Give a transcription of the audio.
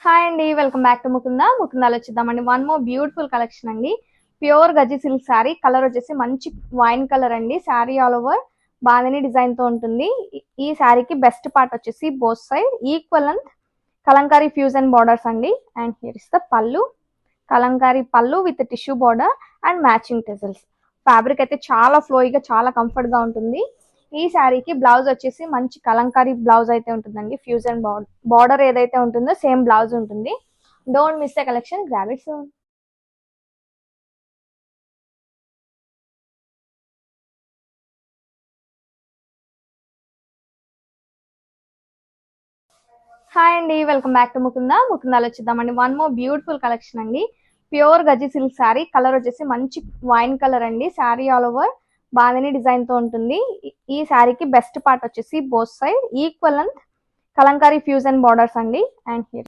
Hi అండి, welcome back to ముకుందాలో చూద్దామండి. వన్ మోర్ బ్యూటిఫుల్ కలెక్షన్ అండి. Pure gajji silk saree. Colour వచ్చేసి మంచి వైన్ కలర్ అండి. Saree all over bandhani design తో ఉంటుంది. ఈ శారీకి బెస్ట్ పార్ట్ వచ్చేసి both side equal length Kalamkari fusion borders అండి. అండ్ హియర్ ఇస్ ద పళ్ళు, కలంకారీ పళ్ళు with tissue border and matching టెజల్స్. Fabric అయితే చాలా ఫ్లోయిగా, చాలా కంఫర్ట్ గా ఉంటుంది. ఈ శారీకి బ్లౌజ్ వచ్చేసి మంచి కలంకారీ బ్లౌజ్ అయితే ఉంటుందండి. ఫ్యూజన్ బార్డర్ ఏదైతే ఉంటుందో సేమ్ బ్లౌజ్ ఉంటుంది. Don't miss the collection, grab it soon. Hi అండి, వెల్కమ్ బ్యాక్ టు ముకుందాలో చూద్దామండి. వన్ మోర్ బ్యూటిఫుల్ కలెక్షన్ అండి. Pure gajji silk saree. Colour వచ్చేసి మంచి వైన్ కలర్ అండి. Saree all over bandhani design తో ఉంటుంది. ఈ శారీకి బెస్ట్ పార్ట్ వచ్చేసి both side equal length Kalamkari fusion borders అండి. And here